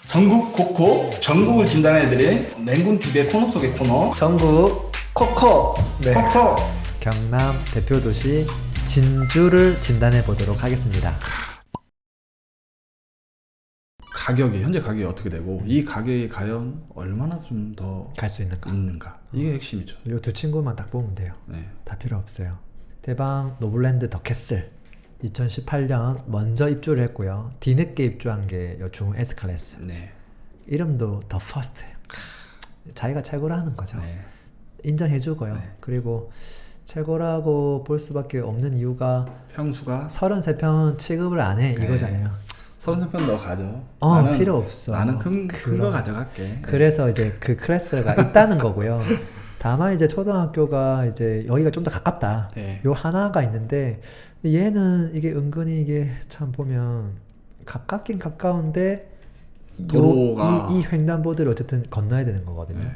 전국 코코, 전국을 진단해드린 맹군TV의 코너 속의 코너 전국 코코. 네. 코코. 경남 대표 도시 진주를 진단해 보도록 하겠습니다. 가격이 현재 가격이 어떻게 되고 이 가격이 과연 얼마나 좀 더 갈 수 있는가? 있는가, 이게 핵심이죠. 이 두 친구만 딱 보면 돼요. 네. 다 필요 없어요. 대방 노블랜드 더 캐슬 2018년 먼저 입주를 했고요. 뒤늦게 입주한 게 중 S 클래스. 네. 이름도 더 퍼스트예요. 자기가 최고라는 거죠. 네. 인정해주고요. 네. 그리고 최고라고 볼 수밖에 없는 이유가 평수가 33평 취급을 안 해, 네. 이거잖아요. 33편 너 가져. 필요 없어. 나는 큰 거 그럼. 가져갈게. 그래서 이제 그 클래스가 있다는 거고요. 다만 이제 초등학교가 이제 여기가 좀 더 가깝다. 네. 요 하나가 있는데 얘는 이게 은근히 이게 참 보면 가깝긴 가까운데 도로가 이 횡단보도를 어쨌든 건너야 되는 거거든요. 네.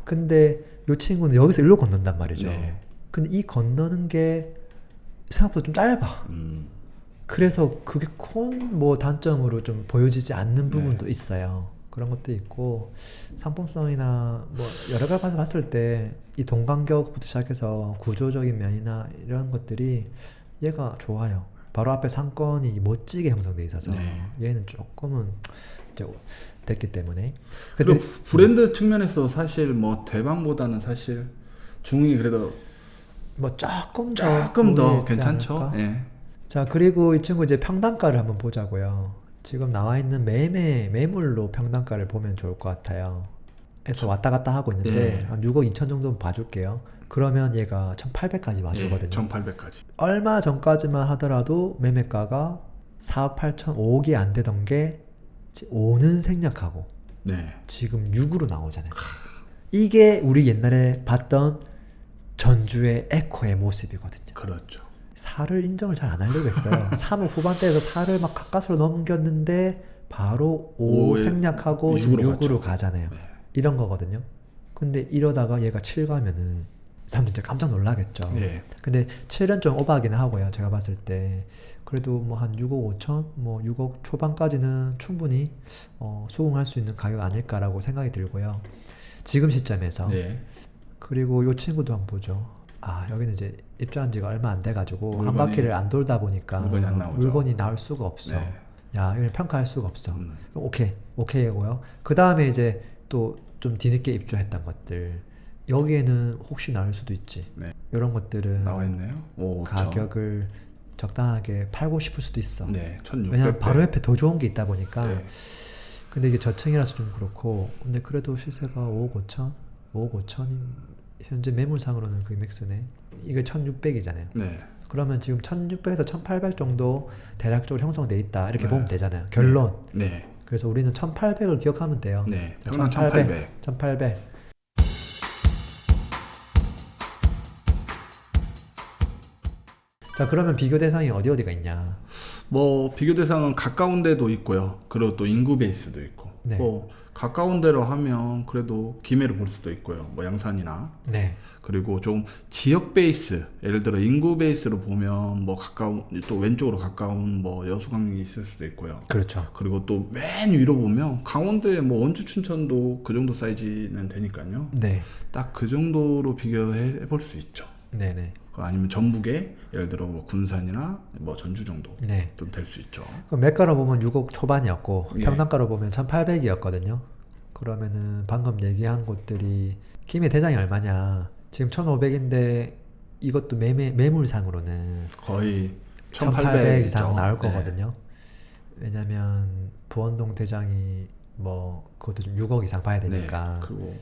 근데 요 친구는 여기서 일로 건넌단 말이죠. 네. 근데 이 건너는 게 생각보다 좀 짧아. 그래서 그게 뭐 단점으로 좀 보여지지 않는 부분도 있어요. 그런 것도 있고 상품성이나 뭐 여러 가지 봤을 때 이 동간격부터 시작해서 구조적인 면이나 이런 것들이 얘가 좋아요. 바로 앞에 상권이 멋지게 형성돼 있어서 네. 얘는 조금은 이제 됐기 때문에. 그리고 브랜드 측면에서 사실 뭐 대방보다는 사실 중이 그래도 뭐 조금 더 우위에 있지 괜찮죠. 않을까? 예. 자, 그리고 이 친구 이제 평단가를 한번 보자고요. 지금 나와 있는 매물로 평단가를 보면 좋을 것 같아요. 해서 왔다 갔다 하고 있는데 한 6억 2천 정도 봐줄게요. 그러면 얘가 1,800까지 와주거든요. 1,800까지. 얼마 전까지만 하더라도 매매가가 4억 8천, 5억이 안 되던 게 5는 생략하고 네. 지금 6으로 나오잖아요. 이게 우리 옛날에 봤던 전주의 에코의 모습이거든요. 그렇죠. 4를 인정을 잘 안 하려고 했어요. 3억 후반대에서 4를 막 가까스로 넘겼는데 바로 5 5에 생략하고 지금 6으로 6으로 갔죠. 가잖아요. 네. 이런 거거든요. 근데 이러다가 얘가 7 가면은 사람들 진짜 깜짝 놀라겠죠. 네. 근데 7은 좀 오버하긴 하고요. 제가 봤을 때 그래도 뭐 한 6억 5천, 뭐 6억 초반까지는 충분히 수긍할 수 있는 가격 아닐까라고 생각이 들고요. 지금 시점에서. 네. 그리고 이 친구도 한번 보죠. 여기는 이제 입주한 지가 얼마 안 돼가지고 한 물건이- 바퀴를 안 돌다 보니까 물건이 안 나오죠. 물건이 나올 수가 없어. 네. 야, 이걸 평가할 수가 없어. 음. 오케이고요. 그 다음에 이제 또 좀 뒤늦게 입주했던 것들, 여기에는 혹시 나올 수도 있지. 네. 이런 것들은 나와 있네요. 5억 가격을 적당하게 팔고 싶을 수도 있어. 네. 1,600. 왜냐면 바로 옆에 더 좋은 게 있다 보니까. 네. 근데 이게 저층이라서 좀 그렇고, 근데 그래도 시세가 5억 5천? 5억 5천이 현재 매물상으로는 그 맥스네. 이게 1,600이잖아요. 네. 그러면 지금 1,600에서 1,800 정도 대략적으로 형성돼 있다, 이렇게 네. 보면 되잖아요. 결론. 네. 그래서 우리는 1,800을 기억하면 돼요. 네. 자, 평당 1,800. 1,800. 자, 그러면 비교 대상이 어디가 있냐? 뭐 비교 대상은 가까운 데도 있고요. 그리고 또 인구 베이스도 있고. 네. 뭐 가까운 데로 하면 그래도 김해를 볼 수도 있고요. 뭐 양산이나. 네. 그리고 좀 지역 베이스, 예를 들어 인구 베이스로 보면 뭐 가까운, 또 왼쪽으로 가까운 뭐 여수강이 있을 수도 있고요. 그렇죠. 그리고 또 맨 위로 보면 강원도에 뭐 원주 춘천도 그 정도 사이즈는 되니까요. 네. 딱 그 정도로 비교해 볼 수 있죠. 네네. 아니면 전북에 예를 들어 뭐 군산이나 뭐 전주 정도 네. 좀 될 수 있죠. 그럼 매가로 보면 6억 초반이었고 예. 평당가로 보면 1,800이었거든요. 그러면은 방금 얘기한 곳들이 김해 대장이 얼마냐? 지금 1,500인데 이것도 매물상으로는 거의 1,800 이상 1,800 나올 네. 거거든요. 왜냐면 부원동 대장이 뭐 그것도 좀 6억 이상 봐야 되니까. 네. 그리고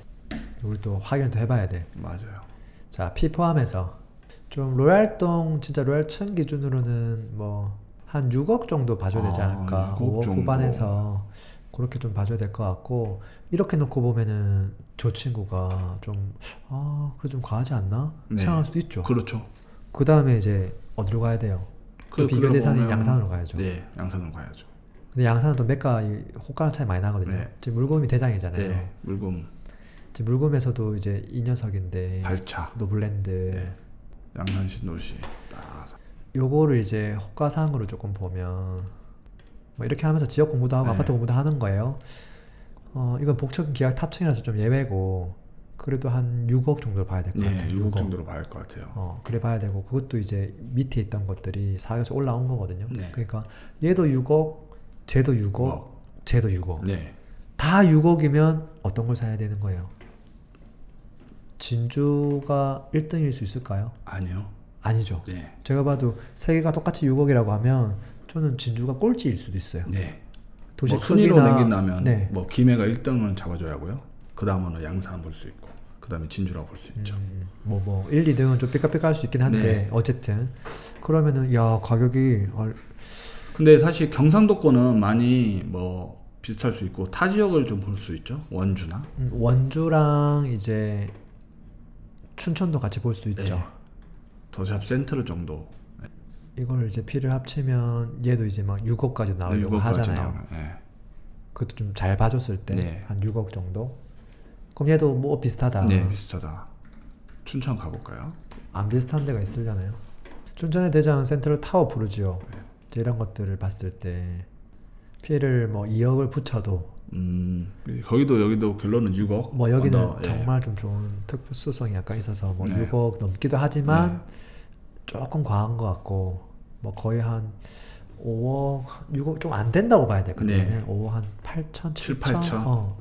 우리 또 확인을 또 해봐야 돼. 맞아요. 자, 피 포함해서 좀 로얄동 진짜 로얄층 기준으로는 뭐 한 6억 정도 봐줘야 되지 않을까. 6억 5억 정도. 후반에서 그렇게 좀 봐줘야 될 것 같고, 이렇게 놓고 보면은 저 친구가 좀 그래 좀 과하지 않나? 네. 생각할 수도 있죠. 그렇죠. 그 다음에 이제 어디로 가야 돼요? 또 비교 그걸 대상이 보면- 양산으로 가야죠. 네, 양산으로 가야죠. 근데 양산은 또 매가 호가 차이 많이 나거든요. 네. 지금 물금이 대장이잖아요. 네, 물금, 지금 물금에서도 이제 이 녀석인데 발차, 노블랜드. 네. 양산 신도시. 딱. 요거를 이제 호가상으로 조금 보면 뭐 이렇게 하면서 지역 공부도 하고 네. 아파트 공부도 하는 거예요. 이건 복층 기약 탑층이라서 좀 예외고 그래도 한 6억 정도 봐야 될 것 네, 같아요. 6억 정도로 봐야 할 것 같아요. 그래 봐야 되고 그것도 이제 밑에 있던 것들이 사에서 올라온 거거든요. 네. 그러니까 얘도 6억, 쟤도 6억, 쟤도 6억. 네. 다 6억이면 어떤 걸 사야 되는 거예요? 진주가 1등일 수 있을까요? 아니요. 아니죠. 네. 제가 봐도 세 개가 똑같이 6억이라고 하면 저는 진주가 꼴찌일 수도 있어요. 네. 도시 뭐 순위로 크기나- 매긴다면 네. 뭐 김해가 1등을 잡아줘야 하고요. 그 다음은 양산 볼 수 있고, 그 다음에 진주라고 볼 수 있죠. 1, 2등은 좀 삐까삐까할 수 있긴 한데 네. 어쨌든 그러면은 야 가격이 근데 사실 경상도권은 많이 뭐 비슷할 수 있고 타 지역을 좀 볼 수 있죠. 원주나. 원주랑 이제 춘천도 같이 볼 수 있죠. 네. 더샵 센트럴 정도. 이걸 이제 피를 합치면 얘도 이제 막 6억까지 나오려고 6억까지 하잖아요. 나오는. 네. 그것도 좀 잘 봐줬을 때 네. 한 6억 정도. 그럼 얘도 뭐 비슷하다. 네, 비슷하다. 춘천 가볼까요? 안 비슷한 데가 있으려나요? 춘천의 대장 센트럴 타워 부르지요. 네. 이제 이런 것들을 봤을 때 피를 뭐 2억을 붙여도 거기도 여기도 결론은 6억. 뭐 여기는 언더, 예. 정말 좀 좋은 특수성이 약간 있어서 뭐 네. 6억 넘기도 하지만 네. 조금 과한 것 같고 뭐 거의 한 5억 6억 좀 안 된다고 봐야 돼. 그때는 네. 5억 한 8천 7, 7천 8천.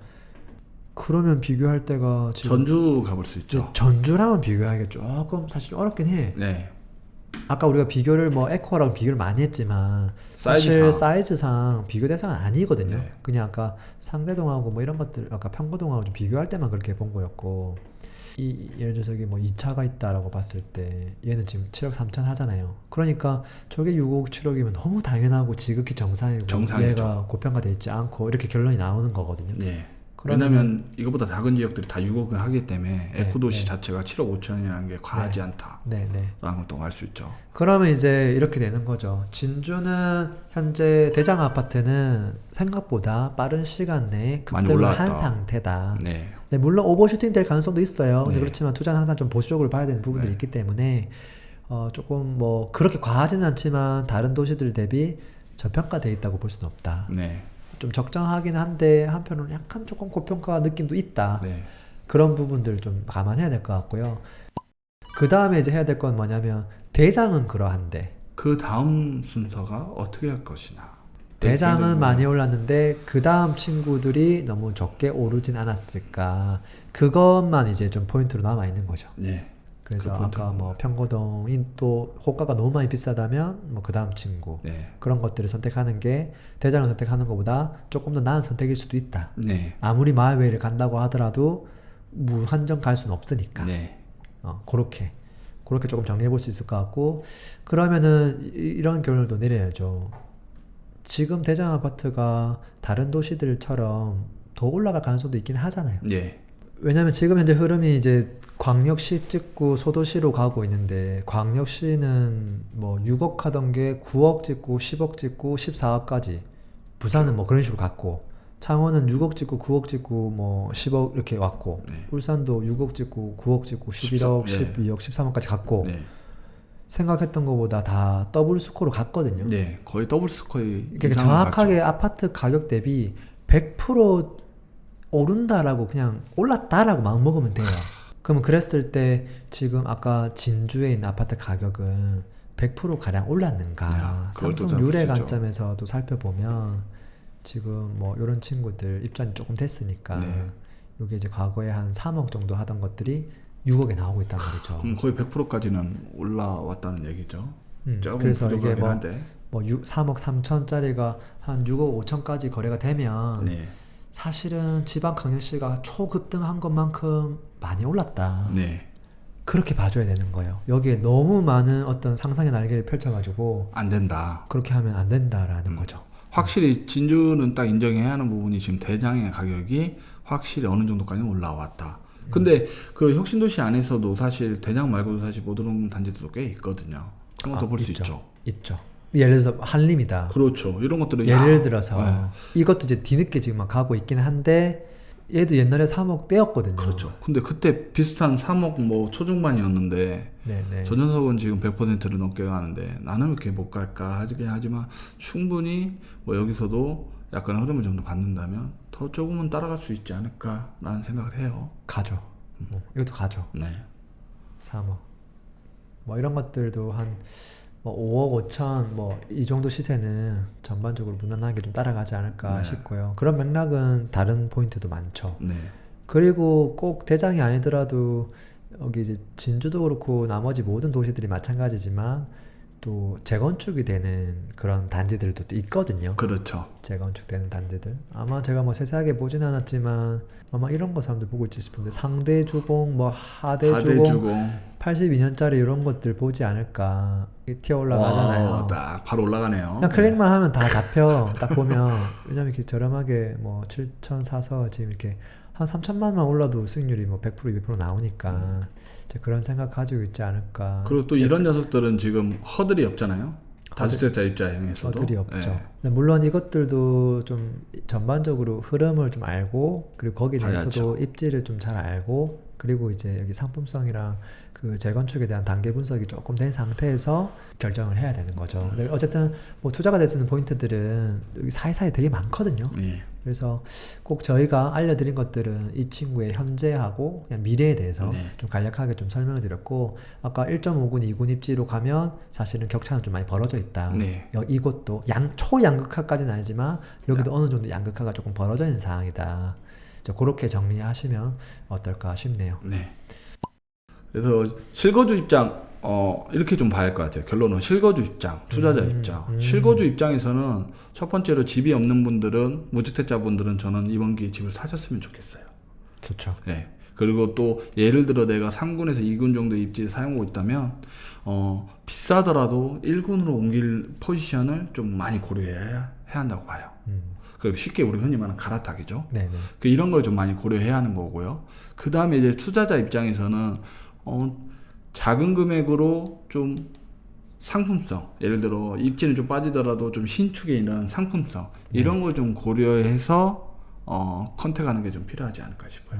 그러면 비교할 때가 지금 전주 가볼 수 이제 있죠. 전주랑은 비교하기 조금 사실 어렵긴 해. 네. 아까 우리가 비교를 뭐 에코라고 비교를 많이 했지만 사실 사이즈상. 사이즈상 비교 대상은 아니거든요. 네. 그냥 아까 상대동하고 뭐 이런 것들 아까 평거동하고 좀 비교할 때만 그렇게 본 거였고 예를 들어서 여기 뭐 2차가 있다라고 봤을 때 얘는 지금 7억 3천 하잖아요. 그러니까 저게 6억 7억이면 너무 당연하고 지극히 정상이고 정상이죠. 얘가 고평가돼 있지 않고 이렇게 결론이 나오는 거거든요. 네. 그러면은- 왜냐면 이거보다 작은 지역들이 다 6억을 하기 때문에 네, 에코도시 네. 자체가 7억 5천이라는 게 과하지 네. 않다라는 네네. 것도 알 수 있죠. 그러면 이제 이렇게 되는 거죠. 진주는 현재 대장 아파트는 생각보다 빠른 시간 내에 많이 급등을 올라왔다. 한 상태다. 네. 네, 물론 오버슈팅 될 가능성도 있어요. 근데 네. 그렇지만 투자는 항상 좀 보수적으로 봐야 되는 부분들이 네. 있기 때문에 조금 뭐 그렇게 과하지는 않지만 다른 도시들 대비 저평가돼 있다고 볼 수는 없다. 네. 좀 적정하긴 한데 한편으로는 약간 조금 고평가 느낌도 있다. 네. 그런 부분들 좀 감안해야 될 것 같고요. 그 다음에 이제 해야 될 건 뭐냐면 대장은 그러한데 그 다음 순서가 어떻게 할 것이냐. 대장은 네, 많이 올랐는데 그 다음 친구들이 너무 적게 오르진 않았을까 그것만 이제 좀 포인트로 남아 있는 거죠. 네. 그래서 그 포인트가 아까 뭐 평거동이 또 호가가 너무 많이 비싸다면 뭐 그 다음 친구 네. 그런 것들을 선택하는 게 대장을 선택하는 것보다 조금 더 나은 선택일 수도 있다. 네. 아무리 마이웨이를 간다고 하더라도 무한정 갈 수는 없으니까. 네. 그렇게 조금 정리해 볼 수 있을 것 같고 그러면은 이런 결론도 내려야죠. 지금 대장 아파트가 다른 도시들처럼 더 올라갈 가능성도 있긴 하잖아요. 네. 왜냐면 지금 현재 흐름이 이제 광역시 찍고 소도시로 가고 있는데 광역시는 뭐 6억 하던 게 9억 찍고 10억 찍고 14억까지 부산은 뭐 그런 식으로 갔고 창원은 6억 찍고 9억 찍고 뭐 10억 이렇게 왔고 네. 울산도 6억 찍고 9억 찍고 11억, 13, 12억, 13억까지 갔고 네. 생각했던 것보다 다 더블 스코어로 갔거든요. 네. 거의 더블 스코어의 그러니까 이상을 정확하게 갔죠. 아파트 가격 대비 100% 오른다라고 그냥 올랐다라고 마음 먹으면 돼요. 그러면 그랬을 때 지금 아까 진주에 있는 아파트 가격은 100% 가량 올랐는가? 야, 그걸 또 상승 잡을 률의 수 있죠. 관점에서도 살펴보면 지금 뭐 이런 친구들 입장이 조금 됐으니까 네. 이게 이제 과거에 한 3억 정도 하던 것들이 6억에 나오고 있단 말이죠. 그럼 거의 100%까지는 올라왔다는 얘기죠. 조금 그래서 이게 부족하긴 뭐 한데. 3억 3천짜리가 한 6억 5천까지 거래가 되면 네. 사실은 지방 강력시가 초급등한 것만큼 많이 올랐다. 네. 그렇게 봐줘야 되는 거예요. 여기에 너무 많은 어떤 상상의 날개를 펼쳐가지고 안 된다. 그렇게 하면 안 된다라는 거죠. 확실히 진주는 딱 인정해야 하는 부분이 지금 대장의 가격이 확실히 어느 정도까지 올라왔다. 근데 그 혁신도시 안에서도 사실 대장 말고도 사실 모드룸 단지들도 꽤 있거든요. 그런 것도 볼 수 있죠. 있죠. 예를 들어서 한림이다. 그렇죠. 이런 것들은 예를 들어서 네. 이것도 이제 뒤늦게 지금 막 가고 있긴 한데 얘도 옛날에 3억 대였거든요. 그렇죠. 근데 그때 비슷한 3억 뭐 초중반이었는데 네네. 전현석은 지금 100%를 넘게 가는데 나는 왜 이렇게 못 갈까 하긴 하지만 충분히 뭐 여기서도 약간 흐름을 좀 더 받는다면 더 조금은 따라갈 수 있지 않을까라는 생각을 해요. 가죠. 이것도 가죠. 네. 3억. 뭐 이런 것들도 한 뭐 5억 5천 뭐 이 정도 시세는 전반적으로 무난하게 좀 따라가지 않을까 네. 싶고요. 그런 맥락은 다른 포인트도 많죠. 네. 그리고 꼭 대장이 아니더라도 여기 이제 진주도 그렇고 나머지 모든 도시들이 마찬가지지만 또 재건축이 되는 그런 단지들도 또 있거든요. 그렇죠. 재건축되는 단지들. 아마 제가 뭐 세세하게 보진 않았지만 아마 이런 거 사람들 보고 있지 싶은데 상대주공, 뭐 하대주공, 하대주공 82년짜리 이런 것들 보지 않을까. 이 튀어 올라가잖아요. 딱 바로 올라가네요. 그냥 클릭만 하면 다 잡혀. 딱 보면 왜냐면 이렇게 저렴하게 뭐 7천 사서 지금 이렇게 한 3천만만 올라도 수익률이 뭐 100% 200% 나오니까 이제 그런 생각 가지고 있지 않을까. 그리고 또 이런 녀석들은 지금 허들이 없잖아요. 다주택자 입장에서도. 허들이 없죠. 네. 근데 물론 이것들도 좀 전반적으로 흐름을 좀 알고 그리고 거기에 대해서도 봐야죠. 입지를 좀 잘 알고 그리고 이제 여기 상품성이랑 그 재건축에 대한 단계 분석이 조금 된 상태에서 결정을 해야 되는 거죠. 근데 어쨌든 뭐 투자가 될 수 있는 포인트들은 여기 사이사이 되게 많거든요. 예. 그래서 꼭 저희가 알려드린 것들은 이 친구의 현재하고 그냥 미래에 대해서 네. 좀 간략하게 좀 설명을 드렸고 아까 1.5군, 2군 입지로 가면 사실은 격차는 좀 많이 벌어져 있다. 네. 이것도 초양극화까지는 아니지만 여기도 어느 정도 양극화가 조금 벌어져 있는 상황이다. 그렇게 정리하시면 어떨까 싶네요. 네. 그래서 실거주 입장 이렇게 좀 봐야 할 것 같아요. 결론은 실거주 입장, 투자자 입장. 실거주 입장에서는 첫 번째로 집이 없는 분들은 무주택자분들은 저는 이번 기회에 집을 사셨으면 좋겠어요. 좋죠. 네. 그리고 또 예를 들어 내가 3군에서 2군 정도 입지를 사용하고 있다면 비싸더라도 1군으로 옮길 포지션을 좀 많이 고려해야 한다고 봐요. 그리고 쉽게 우리 흔히 말하는 갈아타기죠. 네네. 이런 걸 좀 많이 고려해야 하는 거고요. 그 다음에 이제 투자자 입장에서는 작은 금액으로 좀 상품성, 예를 들어 입지는 좀 빠지더라도 좀 신축에 있는 상품성 이런 걸 좀 고려해서 컨택하는 게 좀 필요하지 않을까 싶어요.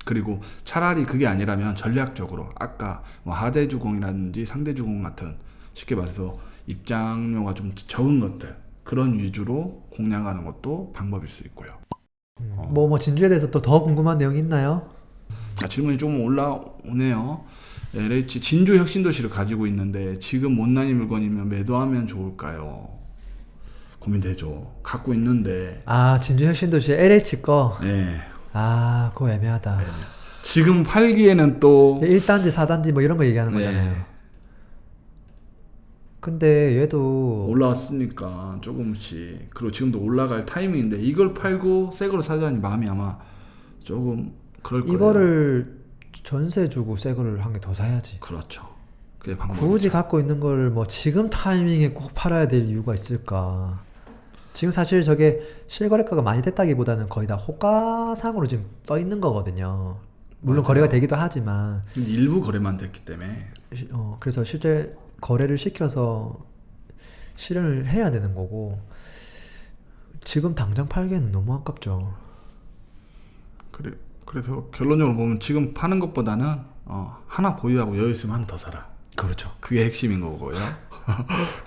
그리고 차라리 그게 아니라면 전략적으로 아까 뭐 하대주공이라든지 상대주공 같은 쉽게 말해서 입장료가 좀 적은 것들 그런 위주로 공략하는 것도 방법일 수 있고요. 뭐 진주에 대해서 또 더 궁금한 내용이 있나요? 질문이 좀 올라오네요. LH 진주 혁신도시를 가지고 있는데 지금 못난이 물건이면 매도하면 좋을까요? 고민되죠. 갖고 있는데 진주 혁신도시 LH 거. 네. 그거 애매하다. 지금 팔기에는 또 1단지, 4단지 뭐 이런 거 얘기하는 거잖아요. 네. 근데 얘도 올라왔으니까 조금씩 그리고 지금도 올라갈 타이밍인데 이걸 팔고 새 거를 사자니 마음이 아마 조금 그럴 거예요. 이거를 전세 주고 새 거를 한 개 더 사야지. 그렇죠. 그게 방법이죠. 굳이 갖고 있는 걸 뭐 지금 타이밍에 꼭 팔아야 될 이유가 있을까? 지금 사실 저게 실거래가가 많이 됐다기보다는 거의 다 호가상으로 지금 떠 있는 거거든요. 물론 맞아요. 거래가 되기도 하지만 일부 거래만 됐기 때문에 그래서 실제 거래를 시켜서 실현을 해야 되는 거고 지금 당장 팔기에는 너무 아깝죠. 그래서 결론적으로 보면 지금 파는 것보다는 하나 보유하고 여유 있으면 하나 더 사라. 그렇죠. 그게 핵심인 거고요.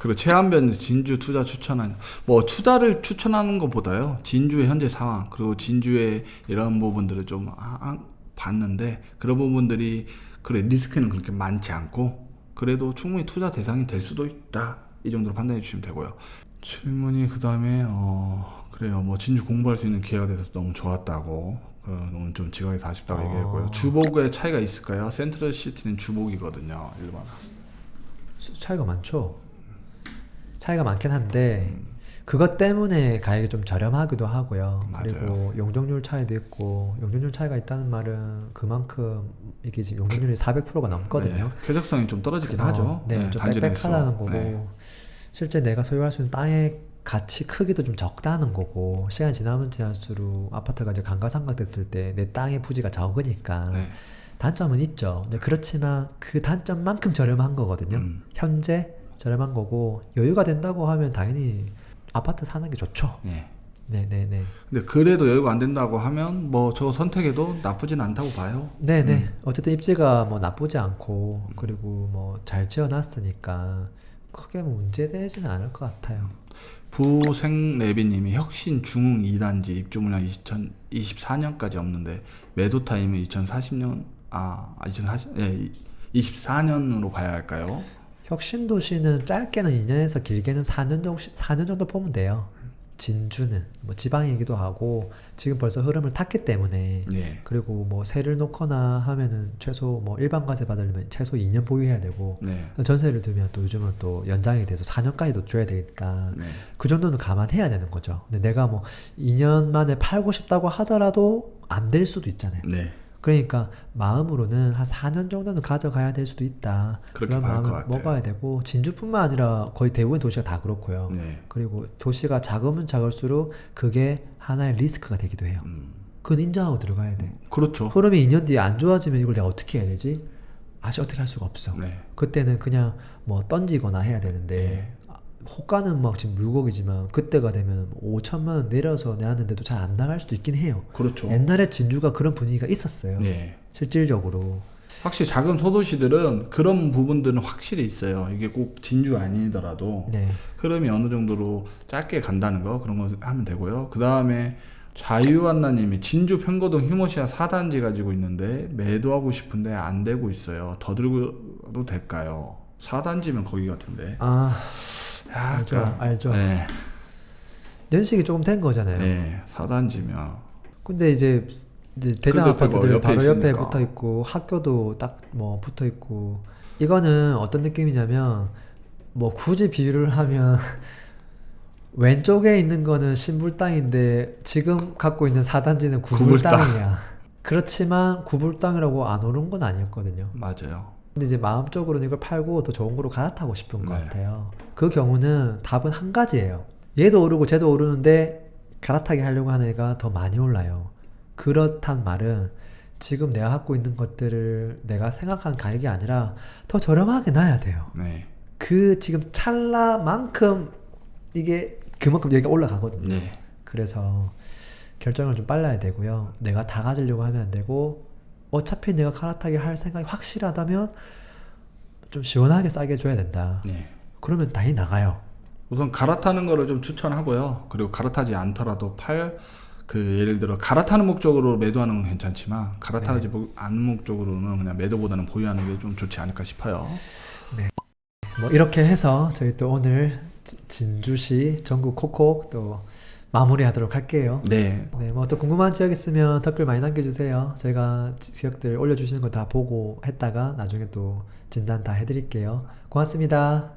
그리고 최한변 진주 투자 추천하는 뭐 투자를 추천하는 것보다요 진주의 현재 상황 그리고 진주의 이런 부분들을 좀 봤는데 그런 부분들이 리스크는 그렇게 많지 않고 그래도 충분히 투자 대상이 될 수도 있다 이 정도로 판단해 주시면 되고요. 질문이 그 다음에 그래요 뭐 진주 공부할 수 있는 기회가 돼서 너무 좋았다고 오늘 좀 지각해서 아쉽다고 얘기했고요. 주복의 차이가 있을까요? 센트럴 시티는 주복이거든요. 일반 차이가 많죠. 차이가 많긴 한데 그것 때문에 가격이 좀 저렴하기도 하고요. 맞아요. 그리고 용적률 차이도 있고 용적률 차이가 있다는 말은 그만큼 이게 지금 용적률이 400%가 넘거든요. 네, 쾌적성이 좀 떨어지긴 하죠. 네, 좀 단지 빽빽하다는 내수. 거고 네. 실제 내가 소유할 수 있는 땅의 가치 크기도 좀 적다는 거고 시간이 지나면 지날수록 아파트가 이제 감가상각 됐을 때 내 땅의 부지가 적으니까 네. 단점은 있죠. 근데 그렇지만 그 단점만큼 저렴한 거거든요. 현재 저렴한 거고 여유가 된다고 하면 당연히 아파트 사는 게 좋죠. 네. 네네네. 근데 그래도 여유가 안 된다고 하면 뭐 저 선택해도 나쁘진 않다고 봐요. 네네. 어쨌든 입지가 뭐 나쁘지 않고 그리고 뭐 잘 지어놨으니까 크게 뭐 문제되지는 않을 것 같아요. 부생레비님이 혁신 중흥 2단지 입주 물량 2024년까지 없는데 매도 타임은 2040년 24년으로 봐야 할까요? 혁신도시는 짧게는 2년에서 길게는 4년 정도 보면 돼요. 진주는 뭐 지방이기도 하고 지금 벌써 흐름을 탔기 때문에 네. 그리고 뭐 세를 놓거나 하면은 최소 뭐 일반 과세 받으려면 최소 2년 보유해야 되고 네. 전세를 두면 또 요즘은 또 연장이 돼서 4년까지도 줘야 되니까 네. 그 정도는 감안해야 되는 거죠. 근데 내가 뭐 2년 만에 팔고 싶다고 하더라도 안 될 수도 있잖아요. 네. 그러니까 마음으로는 한 4년 정도는 가져가야 될 수도 있다. 그렇게 그런 봐야 할 것 마음을 같아요. 먹어야 되고 진주뿐만 아니라 거의 대부분 도시가 다 그렇고요. 네. 그리고 도시가 작으면 작을수록 그게 하나의 리스크가 되기도 해요. 그건 인정하고 들어가야 돼. 그렇죠. 흐름이 2년 뒤에 안 좋아지면 이걸 내가 어떻게 해야 되지? 아직 어떻게 할 수가 없어. 네. 그때는 그냥 뭐 던지거나 해야 되는데 호가는 막 지금 물고기지만 그때가 되면 5천만 원 내려서 내놨는데도 잘 안 나갈 수도 있긴 해요. 그렇죠. 옛날에 진주가 그런 분위기가 있었어요. 네. 실질적으로. 확실히 작은 소도시들은 그런 부분들은 확실히 있어요. 이게 꼭 진주 아니더라도 네. 흐름이 어느 정도로 짧게 간다는 거 그런 거 하면 되고요. 그 다음에 자유한나님이 진주 평거동 휴머시아 4단지 가지고 있는데 매도하고 싶은데 안 되고 있어요. 더 들고도 될까요? 4단지면 거기 같은데. 아, 약간, 알죠. 네, 연식이 조금 된 거잖아요. 네, 4단지면 근데 이제 대장 그 옆에 아파트들 옆에 바로 옆에 있으니까. 붙어 있고 학교도 딱 뭐 붙어 있고 이거는 어떤 느낌이냐면 뭐 굳이 비유를 하면 왼쪽에 있는 거는 신불 땅인데 지금 갖고 있는 4단지는 구불 구불 땅. 땅이야. 그렇지만 구불 땅이라고 안 오른 건 아니었거든요. 맞아요. 근데 이제 마음적으로는 이걸 팔고 더 좋은 거로 갈아타고 싶은 것 네. 같아요. 그 경우는 답은 한 가지예요. 얘도 오르고 쟤도 오르는데 갈아타게 하려고 하는 애가 더 많이 올라요. 그렇단 말은 지금 내가 갖고 있는 것들을 내가 생각한 가격이 아니라 더 저렴하게 놔야 돼요. 네, 그 지금 찰나만큼 이게 그만큼 얘가 올라가거든요. 네, 그래서 결정을 좀 빨라야 되고요. 내가 다 가지려고 하면 안 되고 어차피 내가 갈아타게 할 생각이 확실하다면 좀 시원하게 싸게 줘야 된다. 네. 그러면 다시 나가요. 우선 갈아타는 거를 좀 추천하고요. 그리고 갈아타지 않더라도 예를 들어 갈아타는 목적으로 매도하는 건 괜찮지만 갈아타지 않는 목적으로는 그냥 매도보다는 보유하는 게 좀 좋지 않을까 싶어요. 뭐 이렇게 해서 저희 또 오늘 진주시 전국 콕콕 또 마무리하도록 할게요. 네, 네, 뭐 또 궁금한 지역 있으면 댓글 많이 남겨주세요. 저희가 지역들 올려주시는 거 다 보고 했다가 나중에 또 진단 다 해드릴게요. 고맙습니다.